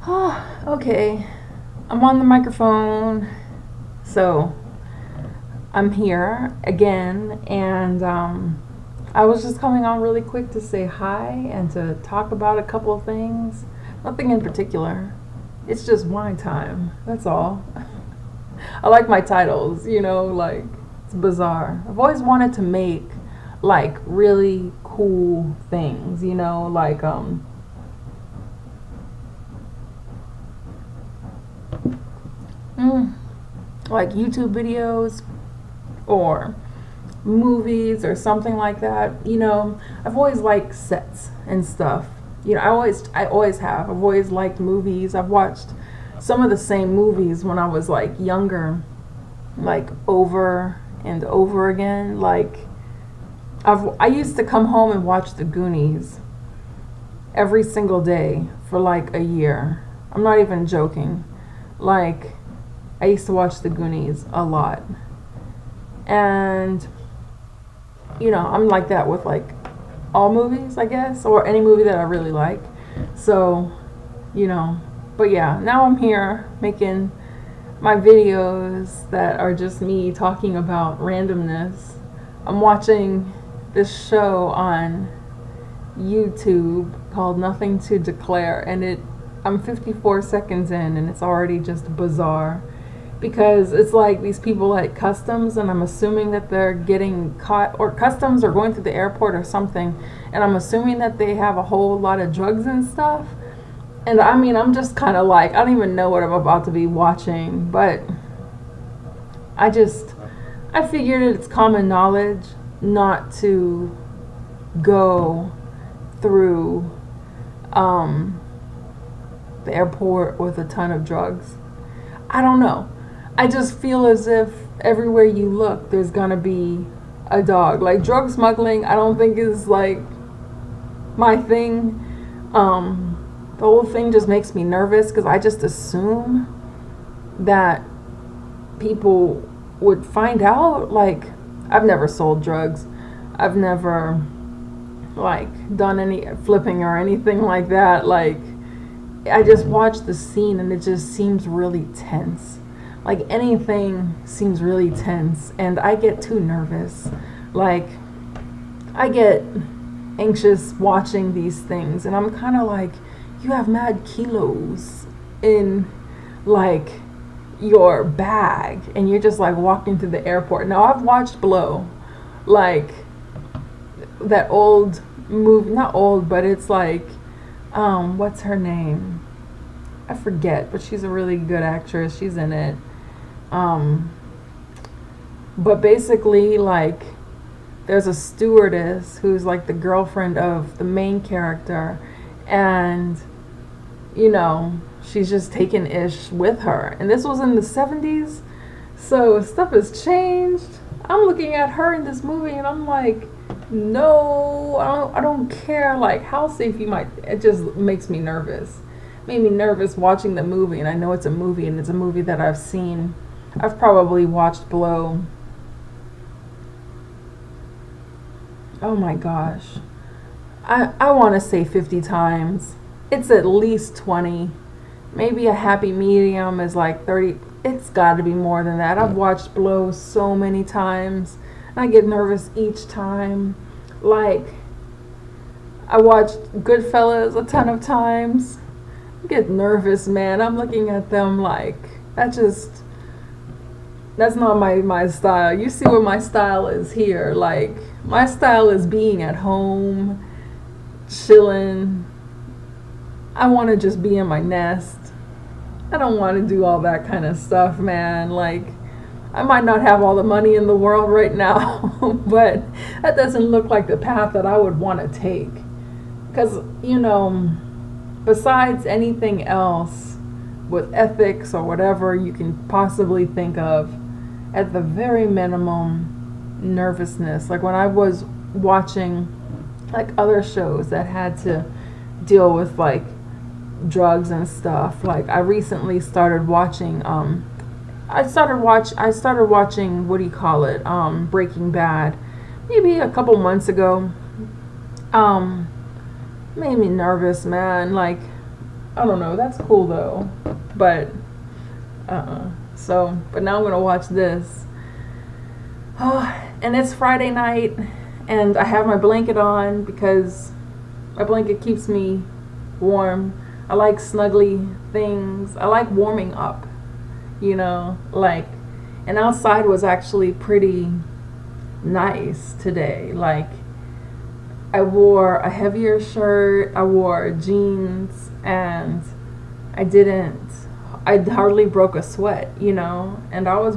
Okay, I'm on the microphone, so I'm here again, and I was just coming on really quick to say hi and to talk about a couple of things. Nothing in particular. It's just wine time. That's all. I like my titles, like it's bizarre. I've always wanted to make like really cool things, mm, like YouTube videos or movies or something like that. I've always liked sets and stuff. I always have. I've always liked movies. I've watched some of the same movies when I was like younger, like over and over again. Like I used to come home and watch The Goonies every single day for like a year. I'm not even joking. Like I used to watch The Goonies a lot. And I'm like that with like all movies, I guess, or any movie that I really like. So, but yeah, now I'm here making my videos that are just me talking about randomness. I'm watching this show on YouTube called Nothing to Declare, and I'm 54 seconds in and it's already just bizarre because it's like these people at customs, and I'm assuming that they're getting caught, or customs, or going through the airport or something, and I'm assuming that they have a whole lot of drugs and stuff. And I mean, I'm just kind of like, I don't even know what I'm about to be watching, but I just, I figured it's common knowledge not to go through the airport with a ton of drugs. I don't know. I just feel as if everywhere you look, there's gonna be a dog. Like drug smuggling, I don't think is like my thing. The whole thing just makes me nervous because I just assume that people would find out. Like, I've never sold drugs. I've never like done any flipping or anything like that. Like, I just watched the scene and it just seems really tense. Like anything seems really tense, and I get too nervous. Like, I get anxious watching these things, and I'm kind of like, you have mad kilos in like your bag, and you're just like walking through the airport. Now, I've watched Blow, like that old movie, not old, but it's like, what's her name? I forget, but she's a really good actress. She's in it. Um, but basically, like, there's a stewardess who's like the girlfriend of the main character, and she's just taken ish with her. And this was in the 70s, so stuff has changed. I'm looking at her in this movie, and I'm like, no, I don't care. Like, how safe you might. It just makes me nervous. Made me nervous watching the movie, and I know it's a movie, and it's a movie that I've seen. I've probably watched Blow. Oh my gosh. I want to say 50 times. It's at least 20. Maybe a happy medium is like 30. It's got to be more than that. I've watched Blow so many times, and I get nervous each time. Like, I watched Goodfellas a ton of times. I get nervous, man. I'm looking at them like, that's not my style. You see what my style is here. Like, my style is being at home, chilling. I want to just be in my nest. I don't want to do all that kind of stuff, man. Like, I might not have all the money in the world right now, but that doesn't look like the path that I would want to take. Because, besides anything else with ethics or whatever you can possibly think of, at the very minimum, nervousness. Like when I was watching like other shows that had to deal with like drugs and stuff. Like I recently started watching I started watching, what do you call it? Breaking Bad maybe a couple months ago. Made me nervous, man. Like I don't know. That's cool though. But but now I'm gonna watch this. Oh, and it's Friday night, and I have my blanket on because my blanket keeps me warm. I like snuggly things. I like warming up, like, and outside was actually pretty nice today. Like, I wore a heavier shirt, I wore jeans, and I hardly broke a sweat, and I was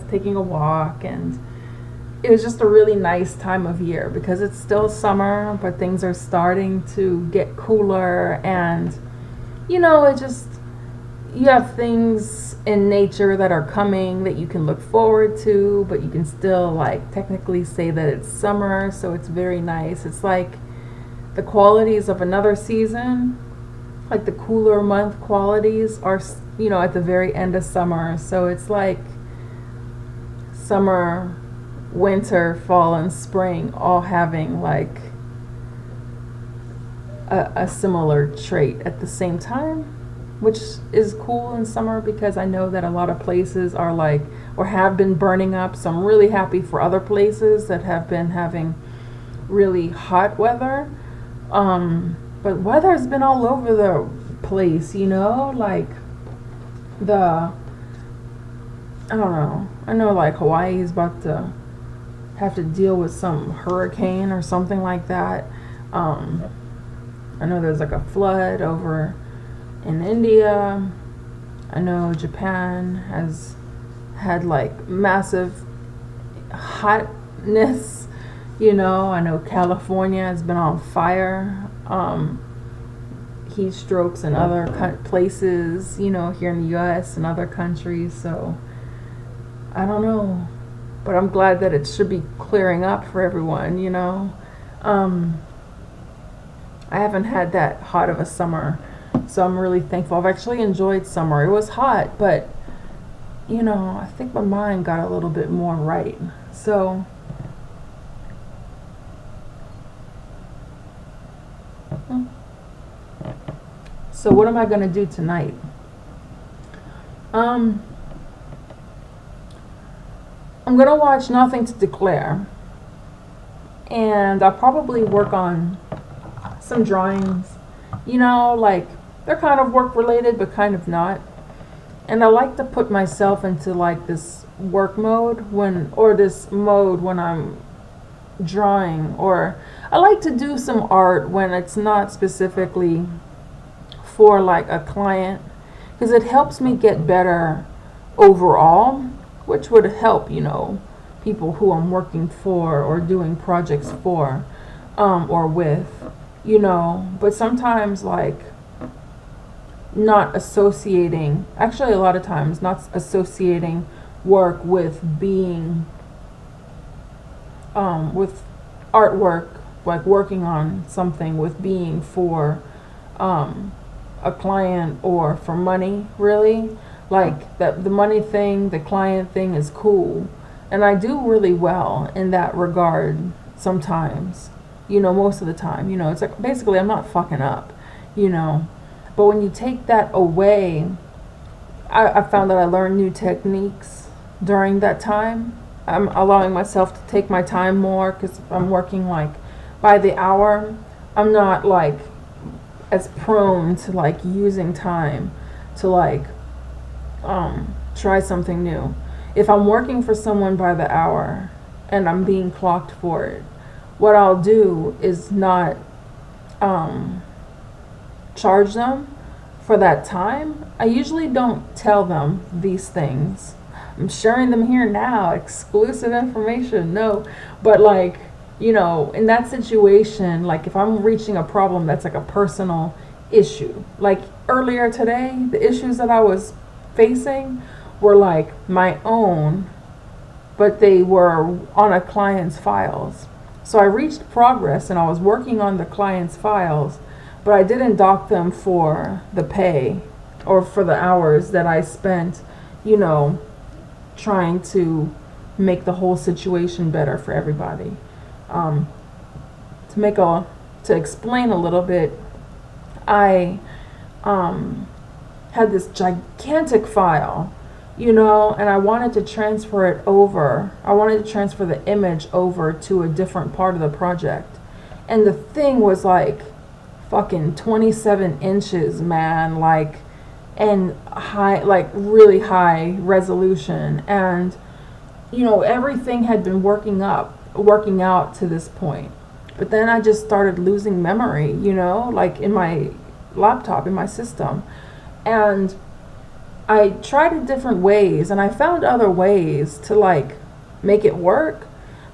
taking a walk, and it was just a really nice time of year because it's still summer, but things are starting to get cooler, and it just, you have things in nature that are coming that you can look forward to, but you can still like technically say that it's summer, so it's very nice. It's like the qualities of another season, like the cooler month qualities are, at the very end of summer. So it's like summer, winter, fall, and spring all having like a similar trait at the same time, which is cool in summer because I know that a lot of places are like, or have been burning up. So I'm really happy for other places that have been having really hot weather. But weather's been all over the place, like I don't know. I know like Hawaii is about to have to deal with some hurricane or something like that. I know there's like a flood over in India. I know Japan has had like massive hotness. I know California has been on fire. Heat strokes in other places, here in the U.S. and other countries. So I don't know, but I'm glad that it should be clearing up for everyone. I haven't had that hot of a summer, so I'm really thankful. I've actually enjoyed summer. It was hot, but I think my mind got a little bit more right. So what am I going to do tonight? I'm going to watch Nothing to Declare, and I'll probably work on some drawings, like they're kind of work related but kind of not. And I like to put myself into like this work mode when I'm drawing, or I like to do some art when it's not specifically for like a client, because it helps me get better overall, which would help, people who I'm working for or doing projects for, or with, but sometimes like not associating, actually a lot of times not associating work with being, with artwork, like working on something with being for a client or for money, really. Like that, the money thing, the client thing is cool, and I do really well in that regard sometimes, most of the time. It's like basically I'm not fucking up, but when you take that away, I found that I learned new techniques during that time. I'm allowing myself to take my time more, because if I'm working like by the hour, I'm not like as prone to like using time to like try something new. If I'm working for someone by the hour and I'm being clocked for it, what I'll do is not charge them for that time. I usually don't tell them these things. I'm sharing them here now, exclusive information. No, but like, in that situation, like if I'm reaching a problem that's like a personal issue, like earlier today, the issues that I was facing were like my own, but they were on a client's files. So I reached progress and I was working on the client's files, but I didn't dock them for the pay or for the hours that I spent, trying to make the whole situation better for everybody. To explain a little bit, I had this gigantic file, you know, and I wanted to transfer it over. I wanted to transfer the image over to a different part of the project. And the thing was like fucking 27 inches, man, like, and high, like really high resolution. And, you know, everything had been working out to this point. But then I just started losing memory, you know, like in my laptop, in my system. And I tried it different ways, and I found other ways to like make it work,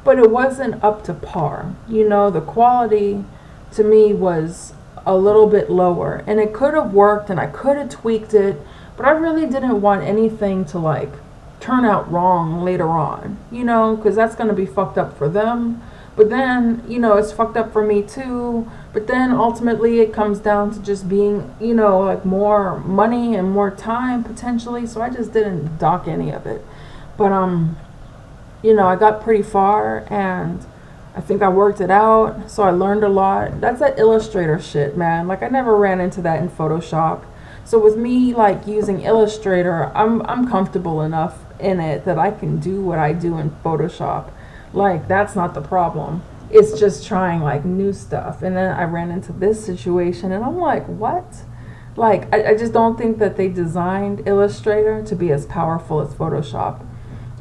but it wasn't up to par. You know, the quality to me was a little bit lower, and it could have worked and I could have tweaked it, but I really didn't want anything to like turn out wrong later on, you know, because that's going to be fucked up for them. But then, you know, it's fucked up for me too. But then ultimately it comes down to just being, you know, like more money and more time potentially. So I just didn't dock any of it. But, you know, I got pretty far and I think I worked it out. So I learned a lot. That's that Illustrator shit, man. Like I never ran into that in Photoshop. So with me like using Illustrator, I'm comfortable enough in it that I can do what I do in Photoshop. Like that's not the problem. It's just trying like new stuff. And then I ran into this situation and I'm like, what? Like I just don't think that they designed Illustrator to be as powerful as Photoshop.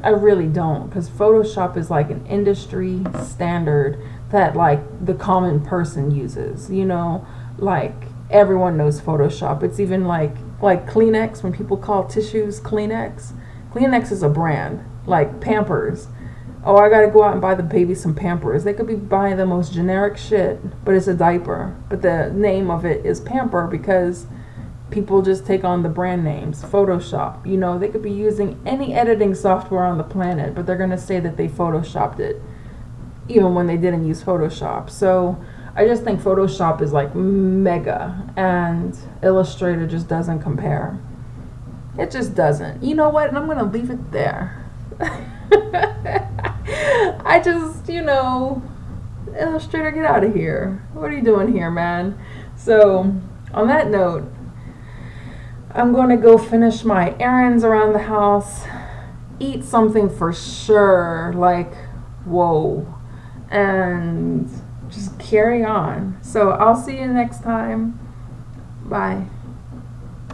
I really don't, because Photoshop is like an industry standard that like the common person uses, you know, like everyone knows Photoshop. It's even like Kleenex, when people call tissues Kleenex. Kleenex is a brand, like Pampers. Oh, I gotta go out and buy the baby some Pampers. They could be buying the most generic shit, but it's a diaper. But the name of it is Pamper because people just take on the brand names. Photoshop, you know, they could be using any editing software on the planet, but they're gonna say that they photoshopped it, even when they didn't use Photoshop. So I just think Photoshop is like mega, and Illustrator just doesn't compare. It just doesn't. You know what? And I'm gonna leave it there. I just, you know, Illustrator, get out of here. What are you doing here, man? So, on that note, I'm going to go finish my errands around the house, eat something for sure, like, whoa, and just carry on. So, I'll see you next time. Bye.